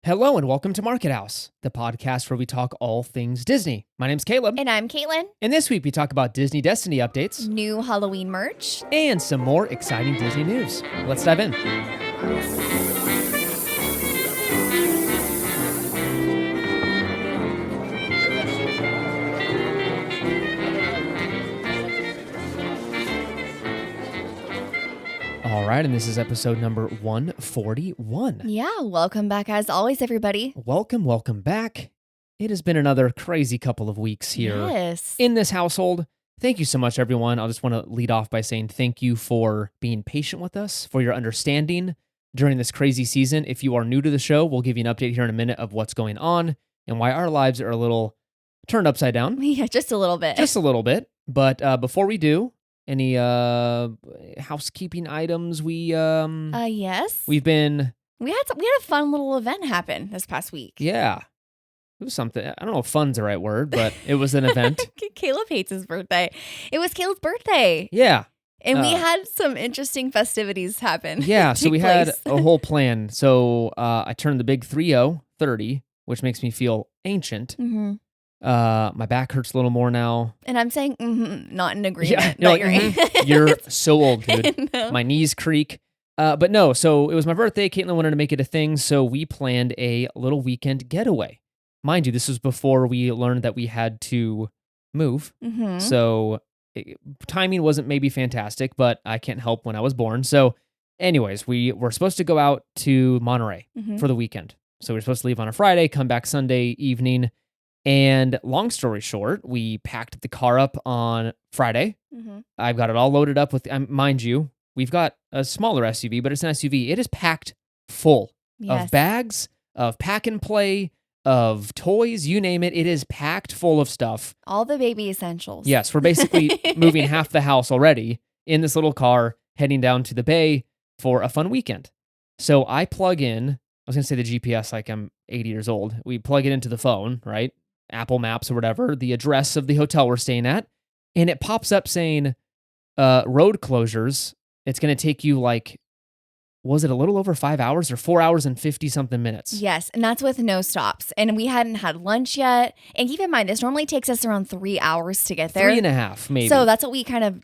Hello and welcome to Market House, the podcast where we talk all things Disney. My name's Caleb, And I'm Caitlin. and this week we talk about Disney Destiny updates New Halloween merch. and some more exciting Disney news. Let's dive in. All right, and this is episode number 141. Yeah, welcome back as always, everybody. Welcome back. It has been another crazy couple of weeks here Yes. in this household. Thank you so much, everyone. I just want to lead off by saying thank you for being patient with us, for your understanding during this crazy season. If you are new to the show, we'll give you an update here in a minute of what's going on and why our lives are a little turned upside down. Yeah, just a little bit. Just a little bit. But before we do, any housekeeping items? Yes. We've been, We had a fun little event happen this past week. yeah. It was something. I don't know if fun's the right word, but it was an event. Caleb hates his birthday. It was Caleb's birthday. Yeah. And we had some interesting festivities happen. Yeah, so take we had place. a whole plan. So I turned the big 30, which makes me feel ancient. Mhm. My back hurts a little more now. And I'm saying not in agreement. Yeah, that you're, you're, like, you're so old, dude. I know. My knees creak. But no, so it was my birthday. Caitlin wanted to make it a thing, so we planned a little weekend getaway. Mind you, this was before we learned that we had to move. Mhm. So timing wasn't maybe fantastic, but I can't help when I was born. So anyways, we were supposed to go out to Monterey Mhm. for the weekend. So we were supposed to leave on a Friday, come back Sunday evening. And long story short, we packed the car up on Friday. Mhm. I've got it all loaded up with, mind you, we've got a smaller SUV, but it's an SUV. It is packed full Yes. of bags, of pack and play, of toys, you name it. It is packed full of stuff. All the baby essentials. Yes, we're basically moving half the house already in this little car, heading down to the bay for a fun weekend. So I plug in, I was going to say the GPS like I'm 80 years old. We plug it into the phone, right? Apple Maps or whatever, the address of the hotel we're staying at. And it pops up saying road closures. It's going to take you like, was it a little over 5 hours or 4 hours and 50 something minutes? Yes, and that's with no stops. And we hadn't had lunch yet. And keep in mind, this normally takes us around 3 hours to get there. 3.5 maybe. So that's what we kind of,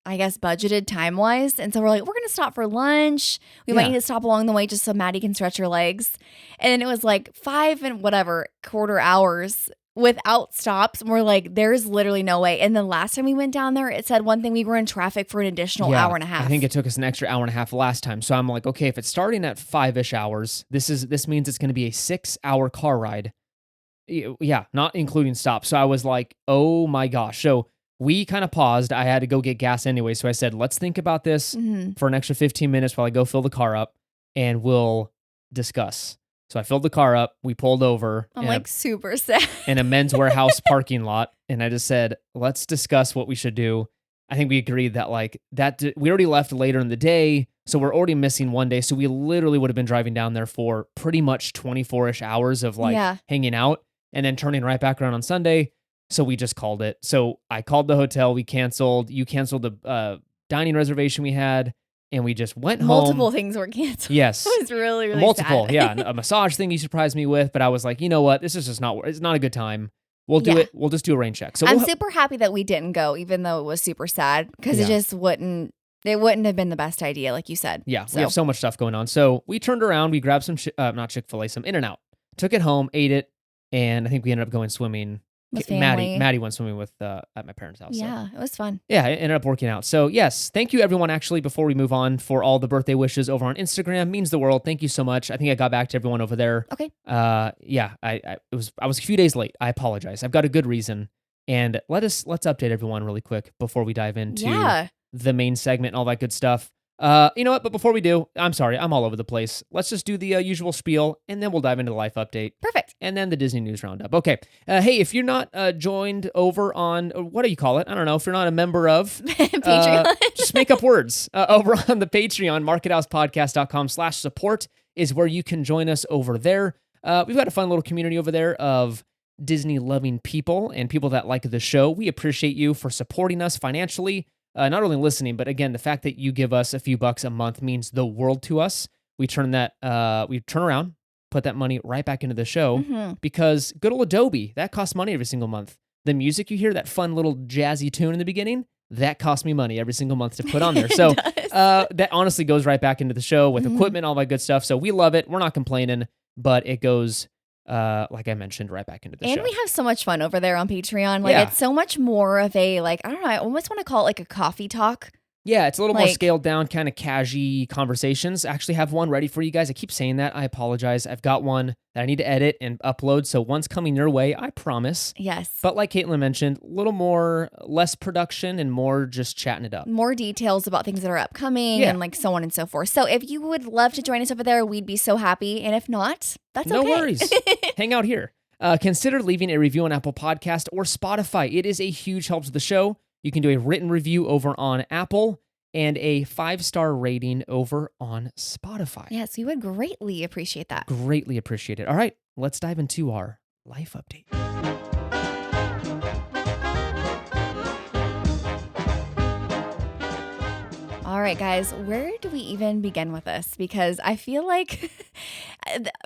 I guess, budgeted time-wise. And so we're like, we're going to stop for lunch. We might Yeah. need to stop along the way just so Maddie can stretch her legs. And it was like 5 and hours without stops. And we're like, there's literally no way. And the last time we went down there, it said one thing, we were in traffic for an additional hour and a half. I think it took us an extra hour and a half last time. So I'm like, okay, if it's starting at 5-ish hours, this means it's going to be a 6-hour car ride. Yeah, not including stops. So I was like, oh my gosh. So we kind of paused. I had to go get gas anyway. So I said, let's think about this Mhm. for an extra 15 minutes while I go fill the car up and we'll discuss. So I filled the car up. We pulled over. I'm in like super sad. a Men's Warehouse parking lot. And I just said, let's discuss what we should do. I think we agreed that we already left later in the day. So we're already missing one day. So we literally would have been driving down there for pretty much 24-ish hours of Yeah. hanging out and then turning right back around on Sunday. So we just called it. So I called the hotel. We canceled. You canceled the dining reservation we had. And we just went home. Multiple things were canceled. Yes. It was really, really Multiple, sad. yeah. A massage thing you surprised me with, but I was like, you know what? This is just it's not a good time. We'll do Yeah. it. We'll just do a rain check. So I'm we'll super happy that we didn't go, even though it was super sad, because Yeah. it wouldn't have been the best idea, like you said. yeah, So- we have so much stuff going on. So we turned around, we grabbed some, not Chick-fil-A, some In-N-Out, took it home, ate it, and I think we ended up going swimming. With family. Maddie went swimming with at my parents' house. So. Yeah, it was fun. Yeah, it ended up working out. So yes, thank you everyone actually before we move on for all the birthday wishes over on Instagram. Means the world. Thank you so much. I think I got back to everyone over there. Okay. Yeah, I was a few days late. I apologize. I've got a good reason. And let's update everyone really quick before we dive into Yeah. the main segment and all that good stuff. You know what? But before we do, I'm sorry, I'm all over the place. Let's just do the usual spiel, and then we'll dive into the life update. Perfect. And then the Disney News Roundup. Okay. Hey, if you're not joined over on, what do you call it? I don't know. If you're not a member of, Patreon. just make up words. Over on the Patreon, markethousepodcast.com/support is where you can join us over there. We've got a fun little community over there of Disney-loving people and people that like the show. We appreciate you for supporting us financially. Not only listening, but again, the fact that you give us a few bucks a month means the world to us. We turn around put that money right back into the show Mm-hmm. because good old Adobe, that costs money every single month. The music you hear, that fun little jazzy tune in the beginning, that costs me money every single month to put on there. So that honestly goes right back into the show with equipment, all that good stuff. So we love it. We're not complaining, but it goes, like I mentioned, right back into the show. And we have so much fun over there on Patreon. Like, it's so much more of a, like, I don't know, I almost want to call it like a coffee talk. Yeah, it's a little more scaled down, kind of casual conversations. I actually have one ready for you guys. I keep saying that. I apologize. I've got one that I need to edit and upload. So one's coming your way, I promise. Yes. But like Caitlin mentioned, a little more, less production and more just chatting it up. More details about things that are upcoming and like so on and so forth. So if you would love to join us over there, we'd be so happy. And if not, that's okay. No worries. Hang out here. Consider leaving a review on Apple Podcast or Spotify. It is a huge help to the show. You can do a written review over on Apple and a 5-star rating over on Spotify. Yes, we would greatly appreciate that. Greatly appreciate it. All right, let's dive into our life update. All right, guys, where do we even begin with this? Because I feel like,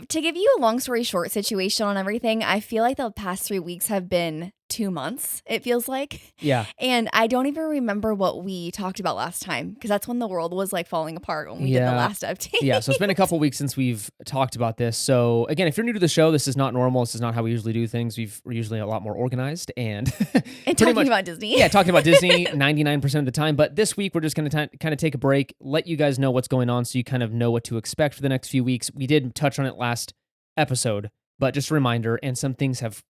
to give you a long story short situation on everything, I feel like the past 3 weeks have been 2 months, it feels like. Yeah. And I don't even remember what we talked about last time, because that's when the world was like falling apart when we did the last update. Yeah, so it's been a couple weeks since we've talked about this. So again, if you're new to the show, this is not normal. This is not how we usually do things. We're usually a lot more organized and talking about Disney. Yeah, talking about Disney 99% of the time. But this week, we're just going to kind of take a break, let you guys know what's going on so you kind of know what to expect for the next few weeks. We did touch on it last episode, but just a reminder, and some things have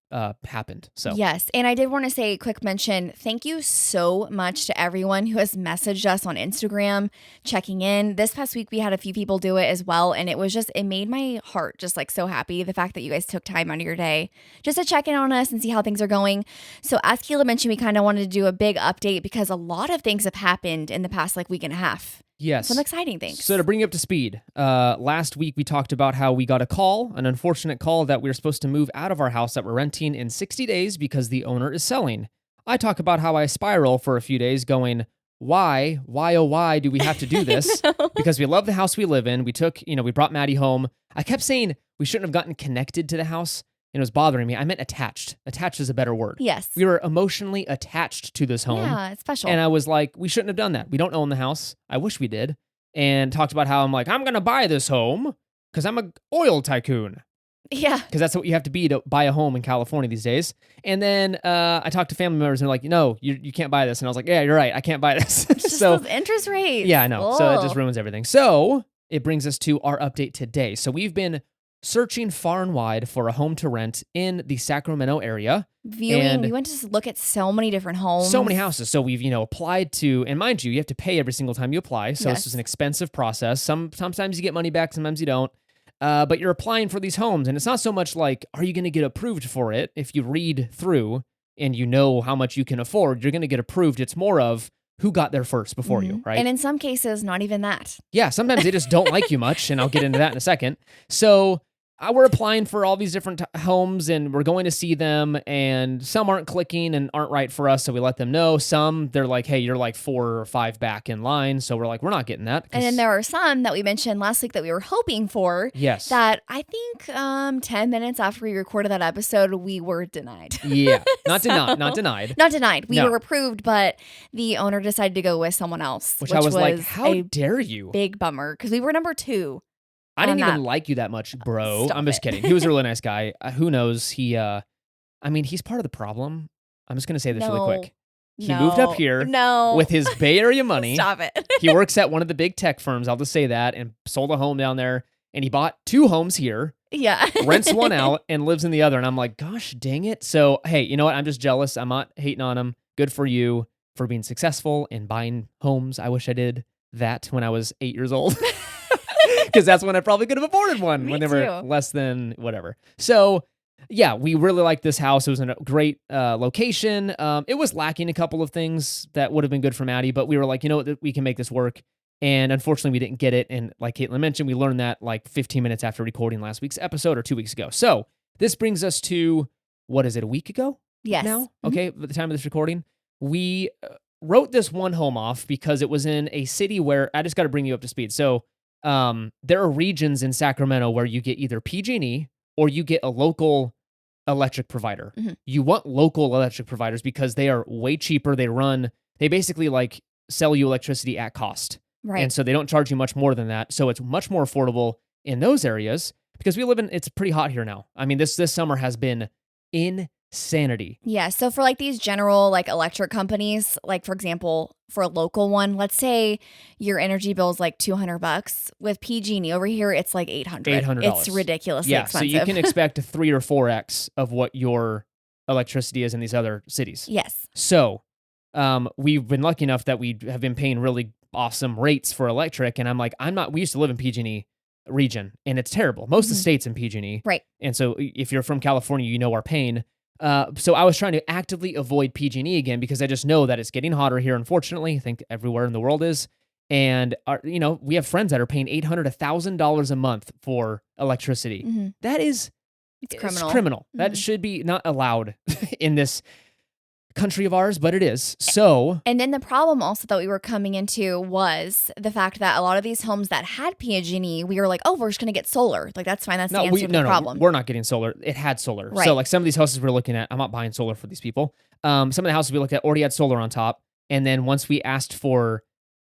happened. So yes, and I did want to say a quick mention. Thank you so much to everyone who has messaged us on Instagram, checking in. This past week, we had a few people do it as well, and it made my heart just like so happy. The fact that you guys took time out of your day just to check in on us and see how things are going. So as Keila mentioned, we kind of wanted to do a big update because a lot of things have happened in the past like week and a half. Yes. Some exciting things. So to bring you up to speed, last week we talked about how we got an unfortunate call that we were supposed to move out of our house that we're renting in 60 days because the owner is selling. I talk about how I spiral for a few days going, why, oh, why do we have to do this? Because we love the house we live in. We brought Maddie home. I kept saying we shouldn't have gotten connected to the house. And it was bothering me. I meant attached. Attached is a better word. Yes. We were emotionally attached to this home. Yeah, it's special. And I was like, we shouldn't have done that. We don't own the house. I wish we did. And talked about how I'm going to buy this home because I'm an oil tycoon. Yeah. Because that's what you have to be to buy a home in California these days. And then I talked to family members and they're like, no, you can't buy this. And I was like, yeah, you're right. I can't buy this. Just those interest rates. Yeah, I know. So it just ruins everything. So it brings us to our update today. So we've been searching far and wide for a home to rent in the Sacramento area. We went to look at so many different homes. So many houses. So we've, applied to, and mind you have to pay every single time you apply. So This is an expensive process. Sometimes you get money back, sometimes you don't. But you're applying for these homes. And it's not so much like, are you going to get approved for it? If you read through and you know how much you can afford, you're going to get approved. It's more of who got there first before you, right? And in some cases, not even that. Yeah, sometimes they just don't like you much, and I'll get into that in a second. So we're applying for all these different homes, and we're going to see them, and some aren't clicking and aren't right for us, so we let them know. Some, they're like, hey, you're like 4 or 5 back in line, so we're like, we're not getting that. And then there are some that we mentioned last week that we were hoping for. Yes. That I think 10 minutes after we recorded that episode, we were denied. Yeah, not denied. Not denied. We were approved, but the owner decided to go with someone else. Which I was like, how dare you? Big bummer, because we were number 2. I didn't even like you that much, bro. Stop I'm just kidding. He was a really nice guy. Who knows? He's part of the problem. I'm just going to say this really quick. He moved up here with his Bay Area money. Stop it. He works at one of the big tech firms, I'll just say that, and sold a home down there. And he bought 2 homes here. Yeah. Rents one out and lives in the other. And I'm like, gosh, dang it. So, hey, you know what? I'm just jealous. I'm not hating on him. Good for you for being successful in buying homes. I wish I did that when I was 8 years old. Because that's when I probably could have afforded one when they were less than whatever. So, yeah, we really liked this house. It was in a great location. It was lacking a couple of things that would have been good for Maddie, but we were like, you know what, we can make this work. And unfortunately, we didn't get it. And like Caitlin mentioned, we learned that like 15 minutes after recording last week's episode or 2 weeks ago. So this brings us to, what is it, a week ago? Yes. Now? Okay, at the time of this recording. We wrote this one home off because it was in a city where, I just got to bring you up to speed. So there are regions in Sacramento where you get either PG&E or you get a local electric provider. Mhm. You want local electric providers because they are way cheaper. They basically like sell you electricity at cost. Right. And so they don't charge you much more than that. So it's much more affordable in those areas because it's pretty hot here now. I mean, this summer has been insanity. Yeah. So for like these general like electric companies, like for example, for a local one, let's say your energy bill is like $200. With PG&E over here, it's like $800. $800. It's ridiculously Yeah, expensive. so you can expect 3 or 4x of what your electricity is in these other cities. Yes. So we've been lucky enough that we have been paying really awesome rates for electric. And I'm like, we used to live in PG&E region and it's terrible. Most of the states in PG&E. Right. And so if you're from California, you know our pain. So I was trying to actively avoid PG&E again because I just know that it's getting hotter here, unfortunately. I think everywhere in the world is. And, we have friends that are paying $800, $1,000 a month for electricity. Mm-hmm. That is It's criminal. Mm-hmm. That should be not allowed in this country of ours, but it is. So, and then the problem also that we were coming into was the fact that a lot of these homes that had PG&E, we were like, oh, we're just going to get solar. Like, that's fine. That's the answer to the problem. We're not getting solar. It had solar. Right. So, like some of these houses we're looking at, I'm not buying solar for these people. Some of the houses we looked at already had solar on top. And then once we asked for,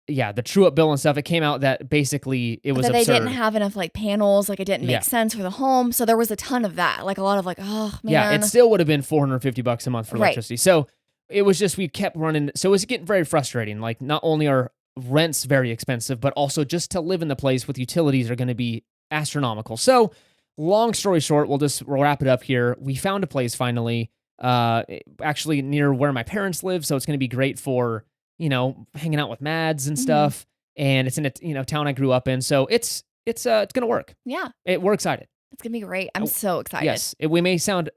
the true up bill and stuff, it came out that basically it was that absurd. They didn't have enough like panels. Like, it didn't make sense for the home. So there was a ton of that. Like a lot of like, oh man. Yeah, it still would have been $450 a month for electricity. So it was just, we kept running. So it was getting very frustrating. Like not only are rents very expensive, but also just to live in the place with utilities are going to be astronomical. So long story short, we'll wrap it up here. We found a place finally, actually near where my parents live. So it's going to be great for, hanging out with Mads and stuff. And it's in a, town I grew up in. So it's going to work. Yeah. We're excited. It's going to be great. I'm so excited. Yes. We may sound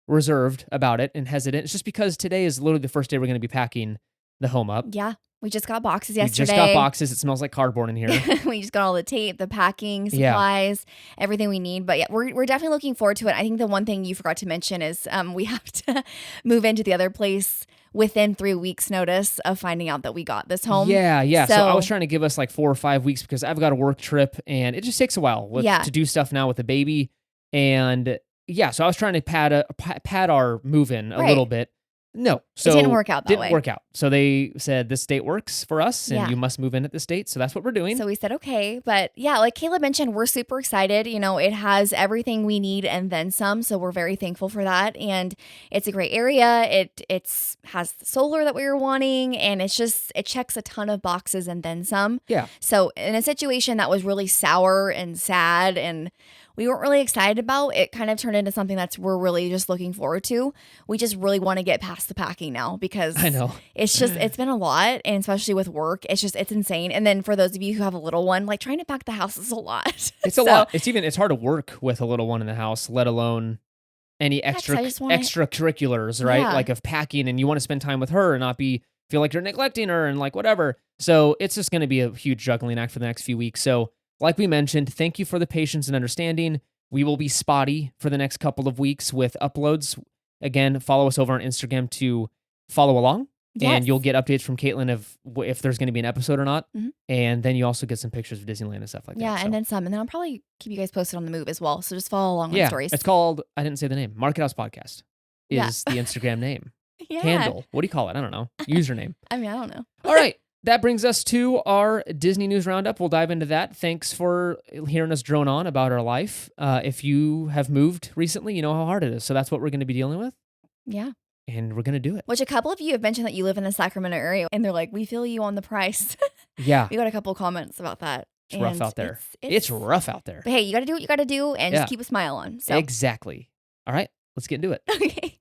reserved about it and hestant. It's just because today is literally the first day we're going to be packing the home up. Yeah. We just got boxes yesterday. We just got boxes. It smells like cardboard in here. We just got all the tape, the packing, supplies, everything we need. But yeah, we're definitely looking forward to it. I think the one thing you forgot to mention is we have to move into the other place within 3 weeks notice of finding out that we got this home. Yeah. So I was trying to give us like 4 or 5 weeks because I've got a work trip and it just takes a while to do stuff now with the baby. And so I was trying to pad our move in a little bit. No. So it didn't work out that way. Didn't work out. So they said this date works for us and you must move in at this date. So that's what we're doing. So we said, okay. But yeah, like Caleb mentioned, we're super excited. It has everything we need and then some. So we're very thankful for that. And it's a great area. It has the solar that we were wanting. And it checks a ton of boxes and then some. Yeah. So in a situation that was really sour and sad and we weren't really excited about, it kind of turned into something we're really just looking forward to. We just really want to get past the packing now because I know it's been a lot, and especially with work, it's insane. And then for those of you who have a little one, like trying to pack the house is a lot. It's a lot. It's hard to work with a little one in the house, let alone any extracurriculars, right? Yeah. Like of packing, and you want to spend time with her and not feel like you're neglecting her and like whatever. So it's just going to be a huge juggling act for the next few weeks. So like we mentioned, thank you for the patience and understanding. We will be spotty for the next couple of weeks with uploads. Again, follow us over on Instagram to follow along. Yes. And you'll get updates from Caitlin if there's going to be an episode or not. Mm-hmm. And then you also get some pictures of Disneyland and stuff like that. Yeah, and then some. And then I'll probably keep you guys posted on the move as well. So just follow along on stories. It's called, I didn't say the name, Market House Podcast is the Instagram name. Handle. What do you call it? I don't know. Username. I don't know. All right. That brings us to our Disney News Roundup. We'll dive into that. Thanks for hearing us drone on about our life. If you have moved recently, you know how hard it is. So that's what we're going to be dealing with. Yeah. And we're going to do it. Which a couple of you have mentioned that you live in the Sacramento area. And they're like, we feel you on the price. Yeah. We got a couple of comments about that. It's rough out there. It's rough out there. But hey, you got to do what you got to do and just keep a smile on. So. Exactly. All right. Let's get into it. Okay.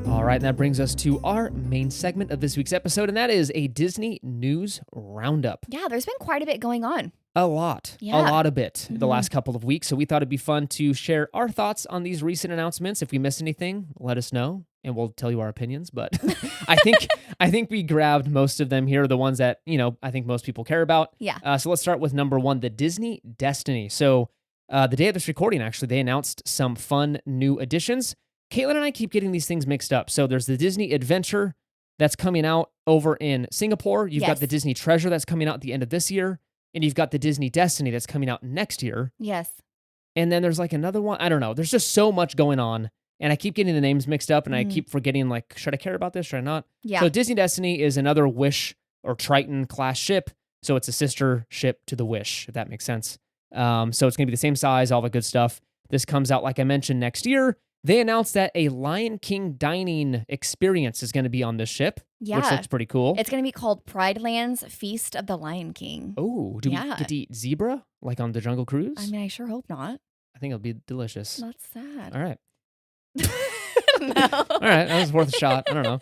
All right, and that brings us to our main segment of this week's episode, and that is a Disney News Roundup. Yeah, there's been quite a bit going on. A lot of it the last couple of weeks. So we thought it'd be fun to share our thoughts on these recent announcements. If we missed anything, let us know and we'll tell you our opinions. But I think we grabbed most of them here, the ones that, I think most people care about. Yeah. So let's start with number one, the Disney Destiny. So The day of this recording, actually, they announced some fun new additions. Caitlin and I keep getting these things mixed up. So there's the Disney Adventure that's coming out over in Singapore. You've got the Disney Treasure that's coming out at the end of this year. And you've got the Disney Destiny that's coming out next year. Yes. And then there's like another one. I don't know. There's just so much going on. And I keep getting the names mixed up and I keep forgetting, like, should I care about this? Should I not? Yeah. So Disney Destiny is another Wish or Triton class ship. So it's a sister ship to the Wish, if that makes sense. So it's going to be the same size, all the good stuff. This comes out, like I mentioned, next year. They announced that a Lion King dining experience is going to be on this ship, which looks pretty cool. It's going to be called Pride Land's Feast of the Lion King. Oh, do we get to eat zebra like on the Jungle Cruise? I mean, I sure hope not. I think it'll be delicious. That's sad. All right. No. All right, that was worth a shot. I don't know.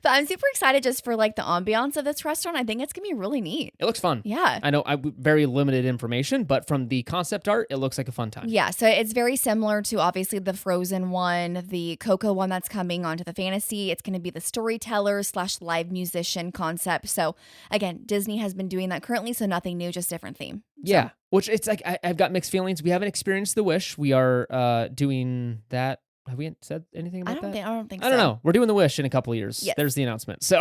But I'm super excited just for like the ambiance of this restaurant. I think it's gonna be really neat. It looks fun. Yeah. I know very limited information, but from the concept art, it looks like a fun time. Yeah, so it's very similar to obviously the Frozen one, the Coco one that's coming onto the fantasy. It's gonna be the storyteller / live musician concept. So again, Disney has been doing that currently, so nothing new, just different theme. Yeah, which it's like I've got mixed feelings. We haven't experienced the Wish. We are doing that. Have we said anything about that? I don't think so. I don't know. We're doing the Wish in a couple of years. Yes. There's the announcement. So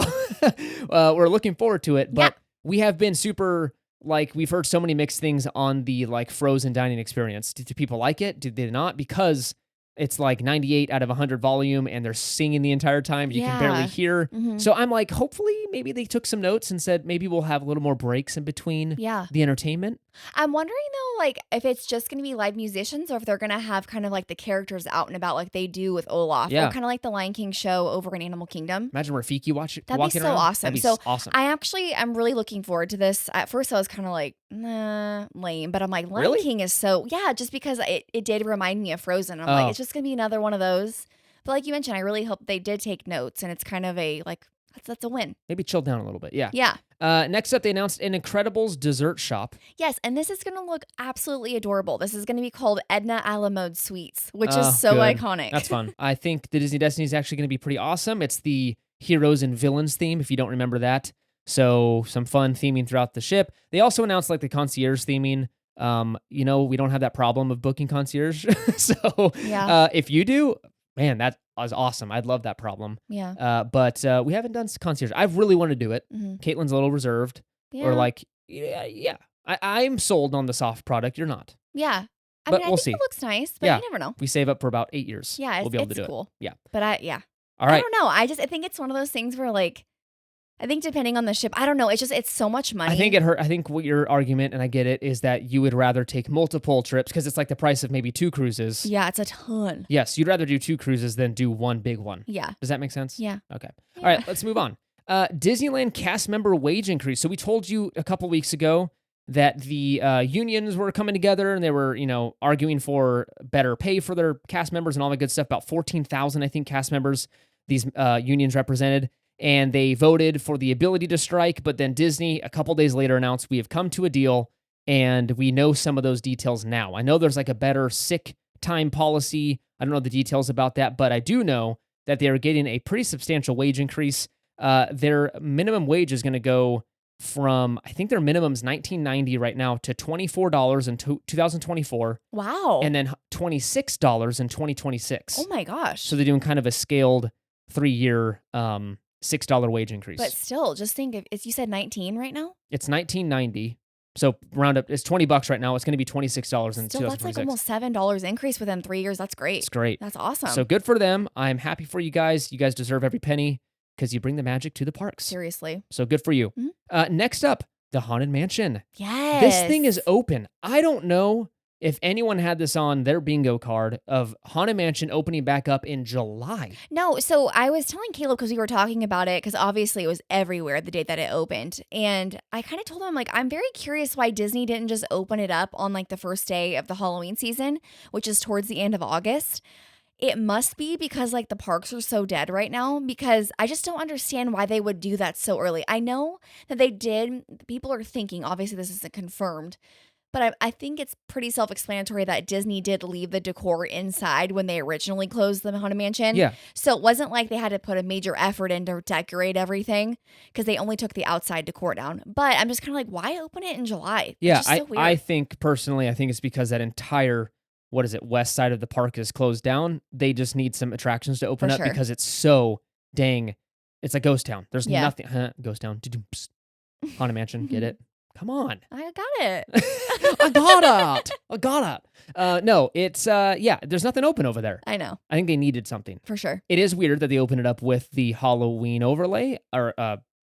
we're looking forward to it. But we have been super, like, we've heard so many mixed things on the, like, Frozen dining experience. Do people like it? Do they not? Because it's like 98 out of 100 volume and they're singing the entire time. You can barely hear. So I'm like, hopefully maybe they took some notes and said maybe we'll have a little more breaks in between the entertainment. I'm wondering though, like if it's just going to be live musicians or if they're going to have kind of like the characters out and about like they do with Olaf or kind of like the Lion King show over in Animal Kingdom. Imagine Rafiki walking That'd be so around. awesome. That'd be so awesome. I'm really looking forward to this. At first I was kind of like, nah, lame, but I'm like, Lion King is so, just because it did remind me of Frozen. I'm like, it's just going to be another one of those. But like you mentioned, I really hope they did take notes and it's kind of a like, that's a win. Maybe chill down a little bit. Yeah. Yeah. Next up, they announced an Incredibles dessert shop. Yes, and this is going to look absolutely adorable. This is going to be called Edna Alamode Sweets, which is so iconic. That's fun. I think the Disney Destiny is actually going to be pretty awesome. It's the heroes and villains theme, if you don't remember that. So some fun theming throughout the ship. They also announced like the concierge theming. We don't have that problem of booking concierge. So if you do, man, that was awesome. I'd love that problem. Yeah. But we haven't done concierge. I've really wanted to do it. Caitlin's a little reserved. Yeah. Or like, I'm sold on the soft product. You're not. Yeah. I But mean, I we'll think see. it looks nice, but you never know. We save up for about 8 years. Yeah, we'll be able to do cool. it. Yeah. But All right. I don't know. I think it's one of those things where like, I think depending on the ship, I don't know. It's so much money. I think what your argument, and I get it, is that you would rather take multiple trips because it's like the price of maybe 2 cruises. Yeah, it's a ton. Yes, you'd rather do 2 cruises than do one big one. Yeah. Does that make sense? Yeah. Okay. All right, let's move on. Disneyland cast member wage increase. So we told you a couple weeks ago that the unions were coming together and they were, arguing for better pay for their cast members and all that good stuff. About 14,000, I think, cast members these unions represented. And they voted for the ability to strike, but then Disney, a couple days later, announced we have come to a deal, and we know some of those details now. I know there's like a better sick time policy. I don't know the details about that, but I do know that they are getting a pretty substantial wage increase. Their minimum wage is going to go from, I think their minimum's $19.90 right now to $24 in 2024. Wow. And then $26 in 2026. Oh my gosh. So they're doing kind of a scaled 3-year $6 wage increase. But still, just think you said 19 right now? It's $19.90. So Roundup, it's $20 right now. It's going to be $26 in 2026. That's like almost $7 increase within 3 years. That's great. It's great. That's awesome. So good for them. I'm happy for you guys. You guys deserve every penny because you bring the magic to the parks. Seriously. So good for you. Mm-hmm. Next up, the Haunted Mansion. Yes. This thing is open. I don't know if anyone had this on their bingo card of Haunted Mansion opening back up in July. No, so I was telling Caleb because we were talking about it because obviously it was everywhere the day that it opened. And I kind of told him, like, I'm very curious why Disney didn't just open it up on like the first day of the Halloween season, which is towards the end of August. It must be because like the parks are so dead right now because I just don't understand why they would do that so early. I know that they did. People are thinking, obviously this isn't confirmed, But I think it's pretty self-explanatory that Disney did leave the decor inside when they originally closed the Haunted Mansion. Yeah. So it wasn't like they had to put a major effort in to decorate everything because they only took the outside decor down. But I'm just kind of like, why open it in July? Yeah, It's just so weird. I think personally, I think it's because that entire, what is it, west side of the park is closed down. They just need some attractions to open For up sure. because it's so dang, it's a ghost town. There's Yeah. nothing, ghost town, Haunted Mansion, get it? Come on. I got it. I got it. No, it's, yeah, there's nothing open over there. I know. I think they needed something. For sure. It is weird that they opened it up with the Halloween overlay, or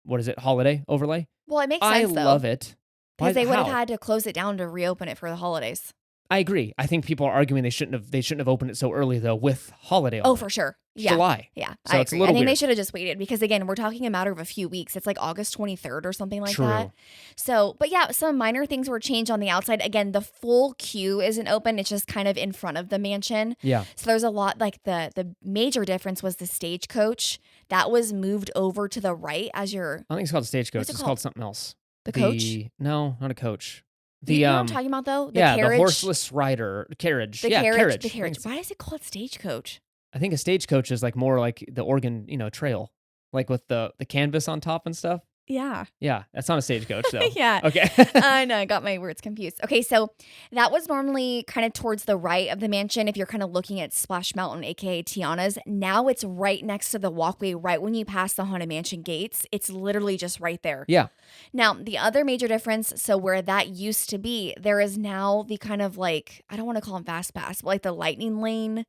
what is it, holiday overlay? Well, it makes I sense though. love it. Because they would have How? had to close it down to reopen it for the holidays. I agree. I think people are arguing they shouldn't have opened it so early though with holiday. Oh, for sure. Yeah. July. Yeah. So I it's a agree. I little think they weird. should have just waited because again, we're talking a matter of a few weeks. It's like August 23rd or something like True. that. So, but yeah, some minor things were changed on the outside. Again, the full queue isn't open. It's just kind of in front of the mansion. Yeah. So there's a lot like the major difference was the stagecoach that was moved over to the right as you're I don't think it's called stagecoach. What's it It's called? called something else. the coach. No, not a coach. The You know what I'm talking about though? The yeah, carriage. the horseless rider carriage. The Yeah, carriage. The I think carriage. it's- Why is it called stagecoach? I think a stagecoach is like more like the Oregon, trail, like with the canvas on top and stuff. Yeah. Yeah, that's not a stagecoach though. Yeah. Okay. I know, I got my words confused. Okay, so that was normally kind of towards the right of the mansion if you're kind of looking at Splash Mountain, aka Tiana's. Now it's right next to the walkway, right when you pass the Haunted Mansion gates. It's literally just right there. Yeah. Now, the other major difference, so where that used to be, there is now the kind of like, I don't want to call them fast pass, but like the lightning lane,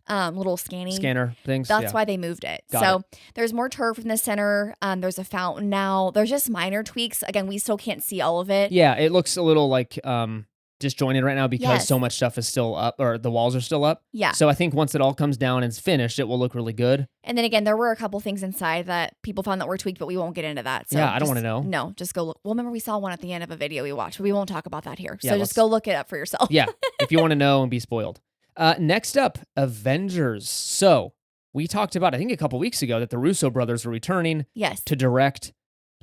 little Scanner things. that's yeah. why they moved it. Got So there's more turf in the center. There's a fountain now. There's just minor tweaks. Again, we still can't see all of it. Yeah, it looks a little like disjointed right now because Yes. so much stuff is still up, or the walls are still up. Yeah. So I think once it all comes down and it's finished, it will look really good. And then again, there were a couple things inside that people found that were tweaked, but we won't get into that. So Yeah, I don't just- wanna know. No, just go look. Well, remember we saw one at the end of a video we watched, but we won't talk about that here. Yeah, So let's- just go look it up for yourself. Yeah, if you want to know and be spoiled. Next up, Avengers. So we talked about, I think a couple weeks ago, that the Russo brothers were returning Yes. to direct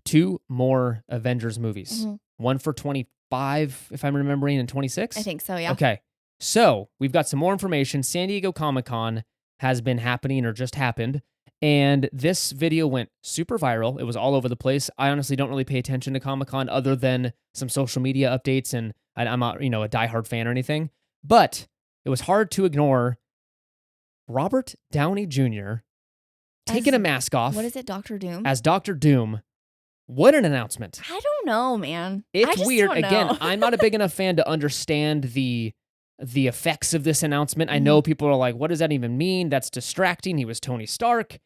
2 more Avengers movies. Mhm. One for 25, if I'm remembering, and 26? I think so, yeah. Okay. So we've got some more information. San Diego Comic-Con has been happening or just happened. And this video went super viral. It was all over the place. I honestly don't really pay attention to Comic-Con other than some social media updates, and I'm not, a diehard fan or anything. But it was hard to ignore Robert Downey Jr. taking As- a mask off What is it, Dr. Doom? as Dr. Doom. What an announcement. I don't know, man. I It's just weird. don't know. Again, I'm not a big enough fan to understand the effects of this announcement. I Mm-hmm. know people are like, what does that even mean? That's distracting. He was Tony Stark.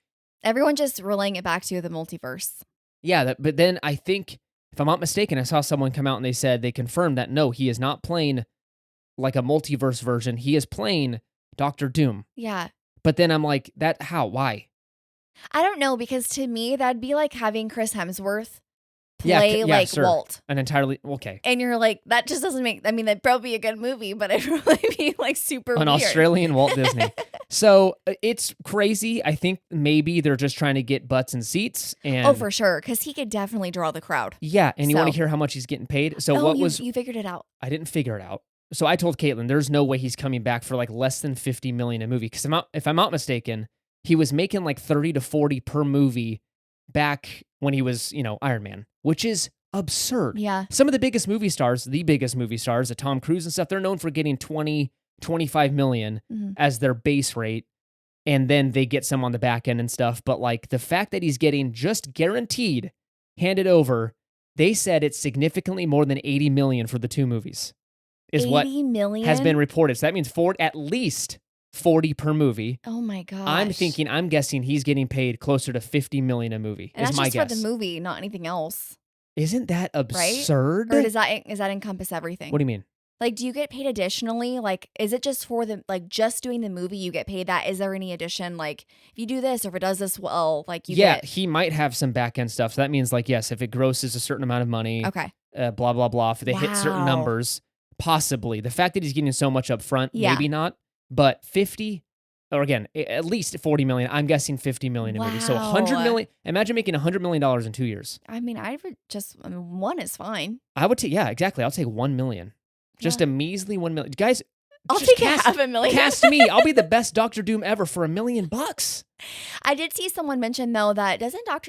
Everyone just relaying it back to the multiverse. Yeah, but then I think, if I'm not mistaken, I saw someone come out and they said they confirmed that no, he is not playing like a multiverse version. He is playing Doctor Doom. Yeah. But then I'm like, how? Why? I don't know, because to me, that'd be like having Chris Hemsworth Yeah, play yeah, like sure. Walt. An entirely, okay. And you're like, that just doesn't make, I mean, that'd probably be a good movie, but it'd really be like super An weird. Australian Walt Disney. So it's crazy. I think maybe they're just trying to get butts and seats. And Oh, for sure. Because he could definitely draw the crowd. yeah, and you want to So- hear how much he's getting paid? So you figured it out. I didn't figure it out. So I told Caitlin, there's no way he's coming back for like less than 50 million a movie. Because if I'm not mistaken, he was making like 30 to 40 per movie back when he was, Iron Man, which is absurd. Yeah. Some of the biggest movie stars, the Tom Cruise and stuff, they're known for getting 20, 25 million Mhm. as their base rate. And then they get some on the back end and stuff. But like the fact that he's getting just guaranteed handed over, they said it's significantly more than 80 million for the 2 movies is 80 what million? has been reported. So that means at least 40 per movie. Oh my gosh. I'm guessing he's getting paid closer to 50 million a movie. And is that's my just guess. for the movie, not anything else. Isn't that absurd? Or does that encompass everything? What do you mean? Like, do you get paid additionally? Like, is it just for just doing the movie, you get paid that? Is there any addition? Like, if you do this or if it does this well, like you Yeah, get. he might have some back end stuff. So that means like, yes, if it grosses a certain amount of money, Okay. blah, blah, blah, if they hit certain Wow. numbers, possibly. The fact that he's getting so much up front, Yeah. maybe not. But 50, or again, at least 40 million. I'm guessing 50 million a movie. So 100 Wow. million. Imagine making $100 million in 2 years. I mean, one is fine. I would take, yeah, exactly. I'll take 1 million. Just a measly 1 million. Guys, I'll just take $500,000. Cast me. I'll be the best Doctor Doom ever for $1 million. I did see someone mention though that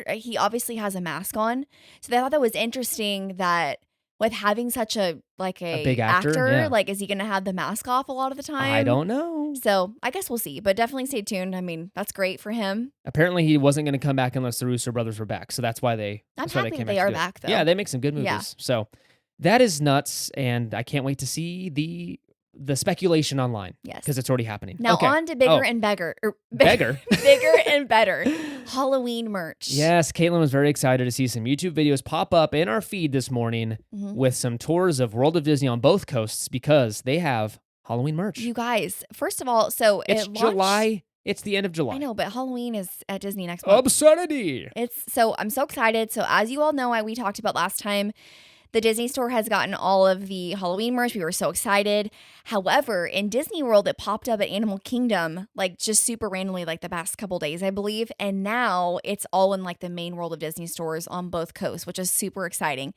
he obviously has a mask on, so they thought that was interesting that with having such a big actor, yeah. like is he going to have the mask off a lot of the time? I don't know. So I guess we'll see, but definitely stay tuned. I mean, that's great for him. Apparently, he wasn't going to come back unless the Russo brothers were back, so that's why I'm happy they are back though. Yeah, they make some good movies. Yeah. So that is nuts, and I can't wait to see the speculation online. Yes. Because it's already happening. Now on to bigger and beggar. Beggar? Bigger and better. Halloween merch. Yes, Caitlin was very excited to see some YouTube videos pop up in our feed this morning with some tours of World of Disney on both coasts because they have Halloween merch. You guys, first of all, so it's July. It's the end of July. I know, but Halloween is at Disney next month. Absurdity. I'm so excited. So as you all know, we talked about last time, the Disney store has gotten all of the Halloween merch. We were so excited. However, in Disney World, it popped up at Animal Kingdom, like just super randomly, like the past couple days, I believe. And now it's all in like the main World of Disney stores on both coasts, which is super exciting.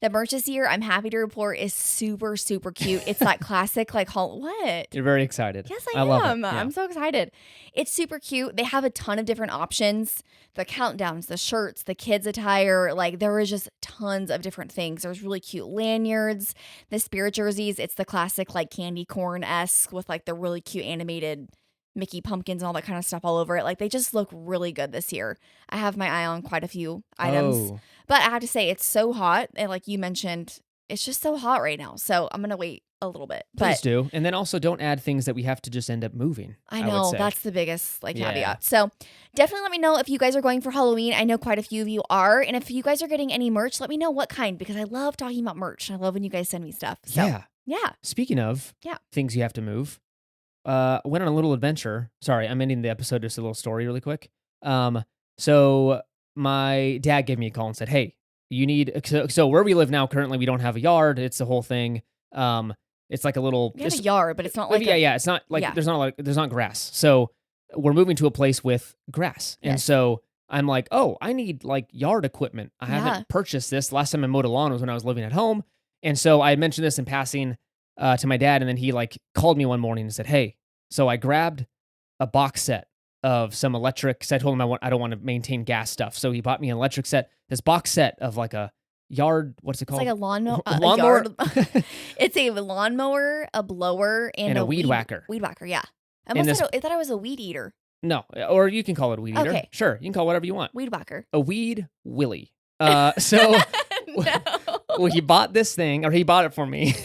The merch this year, I'm happy to report, is super, super cute. It's that classic, like, what? You're very excited. Yes, I am. Love it. Yeah. I'm so excited. It's super cute. They have a ton of different options. The countdowns, the shirts, the kids' attire. Like, there is just tons of different things. There's really cute lanyards, the spirit jerseys. It's the classic, like, candy corn-esque with, like, the really cute animated Mickey pumpkins and all that kind of stuff all over it. Like, they just look really good this year. I have my eye on quite a few items. But I have to say, it's so hot. And like you mentioned, it's just so hot right now. So I'm going to wait a little bit. Please do. And then also don't add things that we have to just end up moving. I know. That's the biggest caveat. So definitely let me know if you guys are going for Halloween. I know quite a few of you are. And if you guys are getting any merch, let me know what kind, because I love talking about merch. I love when you guys send me stuff. So, yeah. Speaking of things you have to move, went on a little adventure. Sorry, I'm ending the episode, just a little story really quick. So my dad gave me a call and said, hey, you need, so where we live now, currently we don't have a yard. It's the whole thing. It's like a little, you have a yard, but it's not like, it's not like, there's not grass. So we're moving to a place with grass. And so I'm like, oh, I need like yard equipment. I haven't purchased this. Last time I mowed a lawn was when I was living at home. And so I mentioned this in passing to my dad. And then he like called me one morning and said, hey, so I grabbed a box set of some electric, because I told him I don't want to maintain gas stuff. So he bought me an electric set, this box set of like a yard, what's it called? It's like a lawnmower. Lawnmower? It's a lawnmower, a blower, and a weed whacker. Weed whacker, yeah. I thought it was a weed eater. No, or you can call it a weed eater. Okay. Sure, you can call it whatever you want. Weed whacker. A weed willy. So well, he bought this thing, or he bought it for me.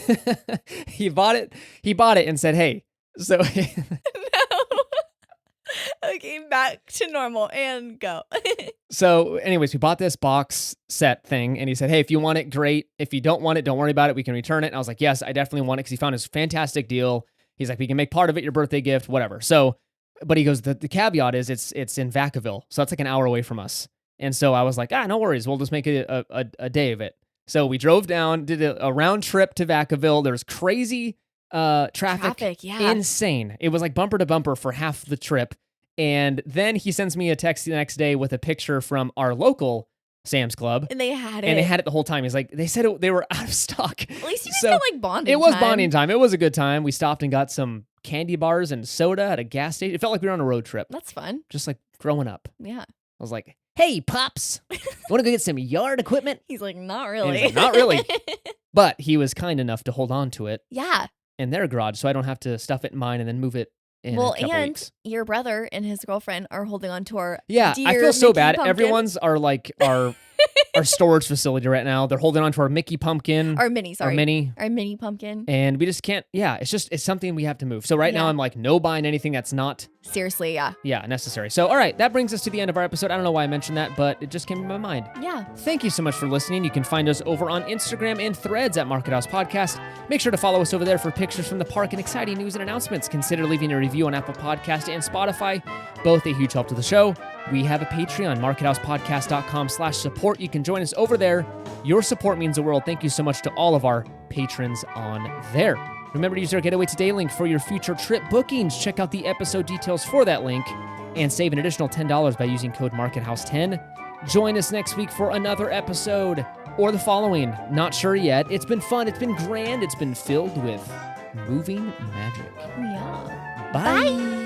He bought it and said, hey, so Okay, back to normal and go. So anyways, we bought this box set thing and he said, hey, if you want it, great. If you don't want it, don't worry about it. We can return it. And I was like, yes, I definitely want it, because he found this fantastic deal. He's like, we can make part of it your birthday gift, whatever. So, but he goes, the caveat is it's in Vacaville. So that's like an hour away from us. And so I was like, no worries. We'll just make it a day of it. So we drove down, did a round trip to Vacaville. There's crazy traffic. Insane. It was like bumper to bumper for half the trip. And then he sends me a text the next day with a picture from our local Sam's Club. And they had it. And they had it the whole time. He's like, they said they were out of stock. At least you guys had like bonding time. It was bonding time. It was a good time. We stopped and got some candy bars and soda at a gas station. It felt like we were on a road trip. That's fun. Just like growing up. Yeah. I was like, hey, Pops, want to go get some yard equipment? He's like, not really. He's like, not really. But he was kind enough to hold on to it. Yeah. In their garage, so I don't have to stuff it in mine and then move it. And weeks. Your brother and his girlfriend are holding on to our I feel so bad. Pumpkin. Everyone's our storage facility right now. They're holding on to our Mickey pumpkin. Our mini pumpkin. And we just can't, it's something we have to move. So right now I'm like, no buying anything that's not. Seriously, yeah. Yeah, necessary. So, all right, that brings us to the end of our episode. I don't know why I mentioned that, but it just came to my mind. Yeah. Thank you so much for listening. You can find us over on Instagram and Threads at Market House Podcast. Make sure to follow us over there for pictures from the park and exciting news and announcements. Consider leaving a review on Apple Podcast and Spotify, both a huge help to the show. We have a Patreon, markethousepodcast.com/support. You can join us over there. Your support means the world. Thank you so much to all of our patrons on there. Remember to use our Getaway Today link for your future trip bookings. Check out the episode details for that link and save an additional $10 by using code MarketHouse10. Join us next week for another episode. or the following. Not sure yet. It's been fun. It's been grand. It's been filled with moving magic. Yeah. Bye. Bye.